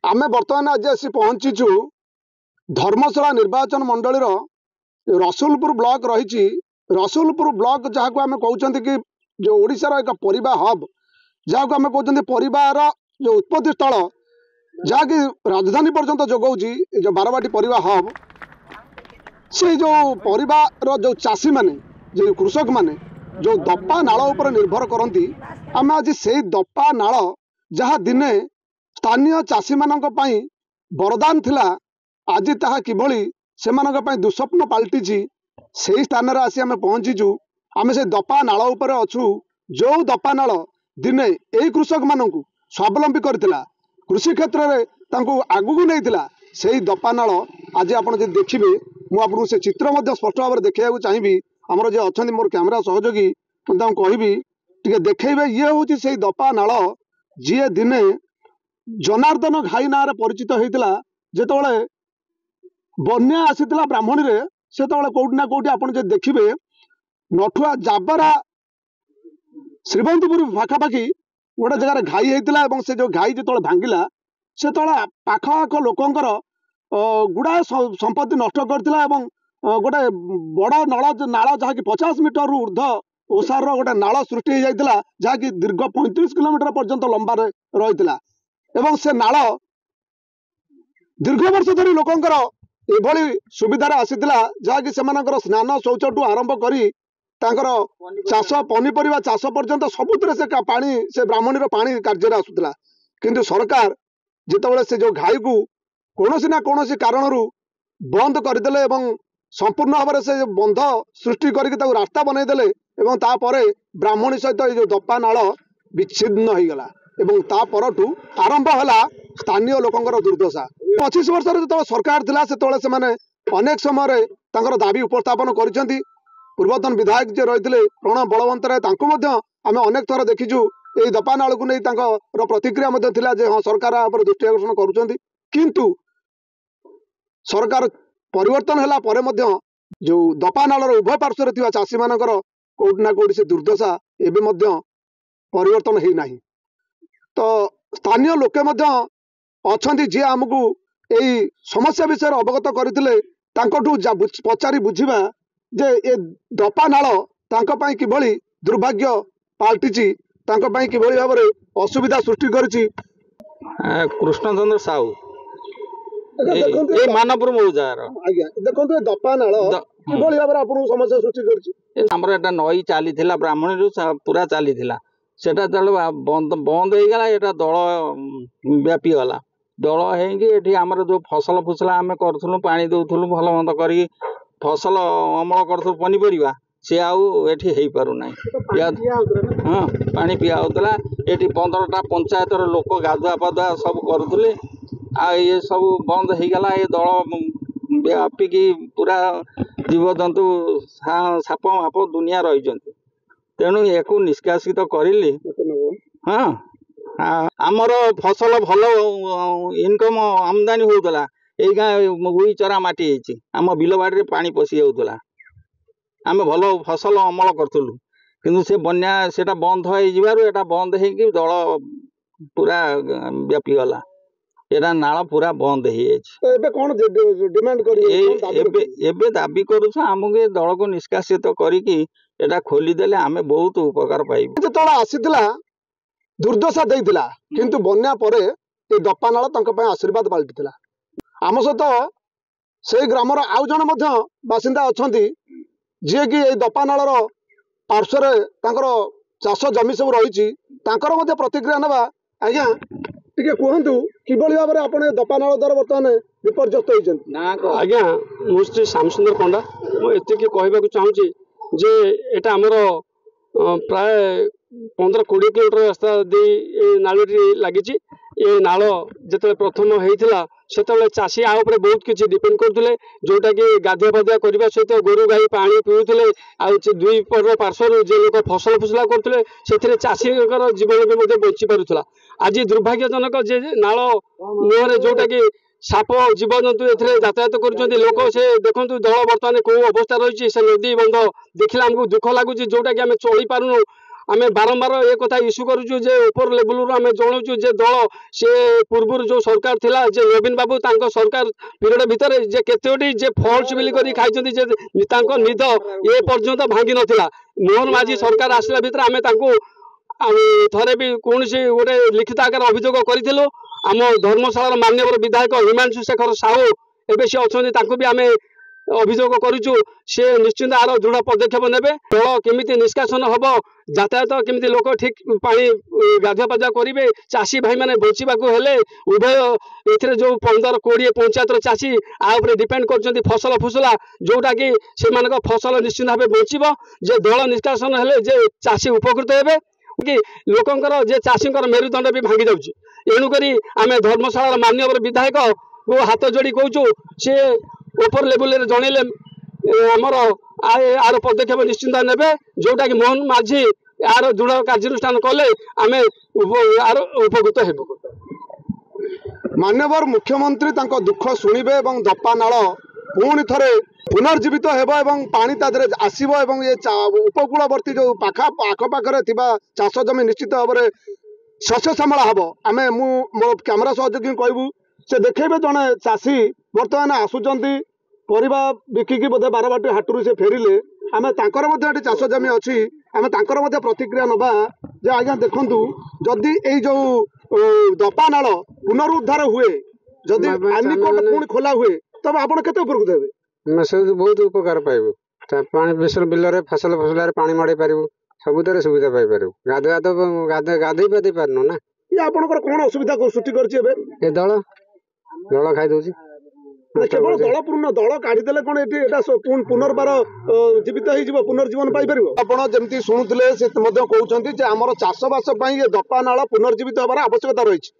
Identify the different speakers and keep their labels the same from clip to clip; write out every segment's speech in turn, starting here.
Speaker 1: आमे बर्तमान आज आसी पहुंचीचु धर्मशाला निर्वाचन मंडल रसुलपुर ब्लॉक रही। रसुलपुर ब्लॉक जहाँ को आम कहते कि जो ओडिशार एक परिबा हब जहाँ को आम कहते परिबार जो उत्पत्ति स्थल जहाँकि राजधानी पर्यंत जोगाऊँगी जो बारवाटी परिबा हब से जो परिबार जो चाषी माने जो कृषक माने जो दपा नाल उपर निर्भर करती आम आज से दपा नाल जहाँ दिने स्थानीय चाषी मानक पई वरदान थिला आज ताहा किभली सेमानक पई दुस्वप्न पलटि से स्थान रे आसी आमे पहुंचीचु। आमे से दपा नाल उपर अछु जो दपा नाल दिने एई कृषक मानकु स्वावलंबी करथिला कृषि क्षेत्र रे तांको आगु नैथिला सेही दपा नाल आज आपण जे देखिबे मु आपन से चित्र मध्ये स्पष्ट भाव देखैया चाहिबी। हमर जे अछंती मोर कैमरा सहयोगी मु कहबी टिके देखैबे ये होची सेही दपा नाल जे दिने जनार्दन घाई ना परिचित होता जिते बन्या आसीला ब्राह्मणी रे से कौटी ना कौटी आप देखिए नठुआ जाबरा श्रीवंतपुर पाखापाखि गोटे जगह घाई होता से जो घाई जो भांगिला से पाखआख लोकंर गुड़ाए संपत्ति नष्ट करथिला गोटे बड़ नल नाल जहाँकि 50 मीटर रु ऊर्ध ओसार गोटे नाल सृष्टि हो जाता जहाँकि दीर्घ 35 किलोमीटर पर्यंत लंबा रही एवं से नाल दीर्घ वर्ष धरी लोकंर एभली सुविधार आसीला जहाँकि सेमानकर स्नान शौचटू आरंभ करी तांकर चाष पनीपरिया चाष पर्यंत सबुतिर से पानी से ब्राह्मणीर पानी कार्य आसूला किंतु सरकार जितेबाला से जो घाई को कौन ना कौन कारण बंद करदे एवं संपूर्ण भाव से बंध सृष्टि करके रास्ता बनईदे तापर ब्राह्मणी सहित जो दपा नाल विच्छिन्न हो गला एवं ता परठू आरंभ है स्थानीय लोकंर दुर्दशा। 25 वर्ष जो सरकार थिला से अनेक समय दाबी उपस्थापन करिसेंती। पूर्वतन विधायक जे रही प्रणव बलवंत राय आम अनेक थर देखीचु यही दपा नाल को नहीं प्रतिक्रिया थिला जे हाँ सरकार दृष्टि आकर्षण करुछंती किंतु सरकार परिवर्तन होला परे मध्य जो दपा नालर उभय पार्श्वर थिबा चाषी मानकर कोउट ना कोउट से दुर्दशा एबे मध्य परिवर्तन हेई नाही। तो स्थानीय लोके मध्य अछंती जे आमको यही समस्या विषय अवगत करथिले तांकठू पचारि बुझिबा जे ए दपा नाल तांको पई किभली दुर्भाग्य पाल्टिची तांको पई किभली भाव रे असुविधा सृष्टि करछि।
Speaker 2: कृष्णचंद्र साहू ए मानपुर मौजार
Speaker 1: आज्ञा देखंतु दपा नाल किभली भाव रे आपन समस्या सृष्टि करछि।
Speaker 2: हमर एटा नई चालीथिला ब्राह्मणी पूरा चालीथिला सेटा बंद बंद हो गला एटा दल व्यापी गला दल होगी आमर जो फसल फुसला आम करूँ पानी दौलू भल मंद कर फसल अमल करूँ पनीपरिया सी आठी हो पारना हाँ पानी पिया होता ये 15टा पंचायतर लोक गाधुआ पाधुआ सब करुले ये सब बंद हो गला ये दल व्यापिकी पूरा जीवजंतु साप माप दुनिया रही तेणु या निष्कासित करिली हाँ आमर फसल भल इनकम आमदानी होता यही गाँ गुई चरा माटी आम बिलबाड़ी पानी पशि जाऊला आम भल फसल अमल करूँ किंतु से बन्या सेटा बंद हो बंद हो दल पूरा व्यापी गला एटा नाल पूरा बंद हो दाबी करूँ आमको दल को निष्कासित करी एटा खोलीदेले आमे बहुत उपकार पाइबु।
Speaker 1: जेतला आसीला दुर्दशा देइतिला किंतु बन्या परे ए दपा नाल तंक पय आशीर्वाद पाल्टितिला। आम सहित से ग्रामर आउ जण मध्य बासिंदा अछंती जे कि ए दपा नालर पार्श्वर तांकर चाष जमी सब रही तांकर मध्य प्रतिक्रिया नबा आज्ञा टिके कहंतु किबळी भाबरे आपण ए दपा नाल द्वारा वर्तमान विपर्यस्त होइछन।
Speaker 3: आज्ञा मु श्री श्यामसुंदर पंडा मु एतिके कहबाकू चाहूची जे एटा आमर प्राय 15-20 किलोमीटर रास्ता दे नाली लगी ये नाल जो प्रथम होता से चाषी आ बहुत किसी डिपेंड करते जोटा कि गाधुआ पाधुआ करने सहित गोरु गाई पानी पीऊले दुई पर पार्श्वर जे लोक फसल फुसला करते से चाषी जीवन भी बची पारुला। आज दुर्भाग्यजनक जे नाल मुहर जोटा कि साप जीवजंतु यातायात कर लोक से देखु दल बर्तमान कौ अवस्था रही से नदी बंध देखला आमको दुख लगुच जोटा कि आम चली पारुनु आम बारंबार ये कथा इश्यू करूँ जे ऊपर लेवल रू आम जनाऊँ जे दल से पूर्व जो सरकार थिला जे नवीन बाबू तांको सरकार पीरियड भितर जे केतोटी जे फॉल्स बिल करी खाइछन्ती जे तांको निद ए पर्यंत भांगी नथिला मोहन माझी सरकार आसला भितर आम तांको थरे भी कौन गोटे लिखित आकार अभियोग करूँ आम धर्मशाला मान्यवर विधायक हिमांशु शेखर साहू एवं सी अच्छा भी आम अभियोग करुचु सी निश्चिंत आर दृढ़ पदक्षेप नेबे जल केमिति निष्कासन हम यातायात केमिति लोक ठीक पानी गाधुआ पाधुआ करेंगे चाषी भाई मैंने बचाक हेले उभय ए जो 15-20 पंचायत चाषी आउे डिपेंड कर फसल फुसला जोटा कि से फसल निश्चिंत भाव बचब जे दल निष्कासन हेले जे चाषी उपकृत हे कि लोकंर जे चाषी मेरुदंड भी भांगी जाऊँगी एणुक आम धर्मशाला मान्यवर विधायक को हाथ जोड़ी कहूँ सी ऊपर लेवल जनइले आमर आर पदक्षेप निश्चिंत नेबे जोटा कि मोहन माझी यार दृढ़ कार्यानुष्ठान कले आम आर उपकृत हेबु।
Speaker 1: मान्यवर मुख्यमंत्री तांको दुख शुणिबे एवं दपा नाल पुणी थरे पुनर्जीवित हेबो एवं पानी तादरे आसीबो एवं ये उपकूलवर्ती जो आखपाखरे थिबा चाष जमी निश्चित भाव में शस्य श्यामला हबो। आमे मु मो कैमरा सहयोगी कहबू से देखेबे जने चाषी बर्तमान आसुचंती परिबा बिकिकी बोधे बारबाटी हाटरू से फेरिले आमे तांकर मध्ये एटी चाष जमी अछि आमे तांकर मध्ये प्रतिक्रिया नबा जे आज्ञा देखंतु जदि एई जो दपा नाल पुनरुद्धार हुए जदि आनिकोट पुणी खोला हुए तब आपण केते उपकृत हेबे।
Speaker 4: सब बहुत उपकार पाइबू पानी बेसर बिल फसल फसल पानी मड़े पारू सबुतर सुविधा पाई पारू गाधुआ तो गाधई पाधई पारनु ना
Speaker 1: ये आपनकर कोन असुविधा सृष्टि करछि एबे
Speaker 4: ए दल दल खाई दउछि
Speaker 1: केवल दल पूर्ण दल काढ़ीदेले कोन एटी एटा पुनर्बार जीवित हो जीव पुनर्जीवन पाई परबो। आपण जेमती सुनुतले से मध्ये कहउछन्ती जे हमर चाषबास पई ये दपा नाळ पुनर्जीवित होबार आवश्यकता रहिछि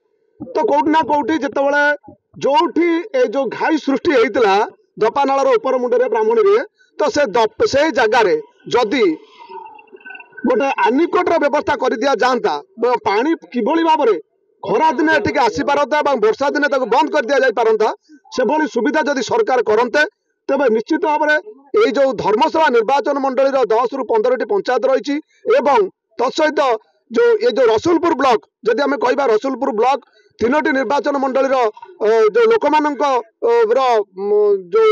Speaker 1: तो कोउठ ना कोउठी जेतेबेले जोठी ए जो घाई सृष्टि हेइतला दपा नाळर ऊपर मुंडरे ब्राह्मणी रे तो से जगह रे जदी गोटे आनिकोटर व्यवस्था कर दिया जाता पानी किभली भाव में खरा दिन टिके आसी पारता वर्षा दिन बंद कर दिया जाई पारंता से भली सुविधा जदि सरकार करते तेबे निश्चित भाव में ये जो धर्मशाला निर्वाचन मंडली 10 ରୁ 15टी पंचायत रही तत्सहित जो ये जो रसुलपुर ब्लॉक जदि आम कह रसुलपुर ब्लॉक 3टी निर्वाचन मंडली जो लोक मान जो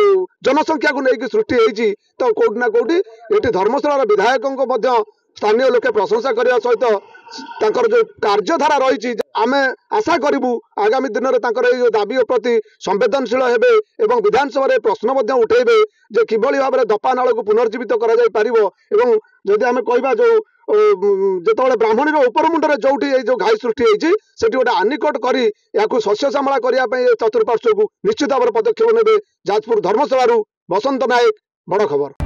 Speaker 1: जनसंख्या को लेकिन सृष्टि होती तो कौटि ना कौटि ये धर्मशाला विधायकों स्थानीय लोके प्रशंसा करने सहित जो कार्यधारा रही आम आशा करूँ आगामी दिन में जो दाबी प्रति संवेदनशील हेबे एवं विधानसभा प्रश्न उठेबे जे किभली भाव में दपा नाल को पुनर्जीवित कर जदि आम कह जो जिते ब्राह्मणी उपरमुंडे जोटी जो घाई सृष्टि होती से गोटे आनिकट कर शस्य श्यामला करने चतुर्पार्श्व को निश्चित भाव में पदक्षेप नेबे। जाजपुर धर्मशाला बसंत नायक बड़ खबर।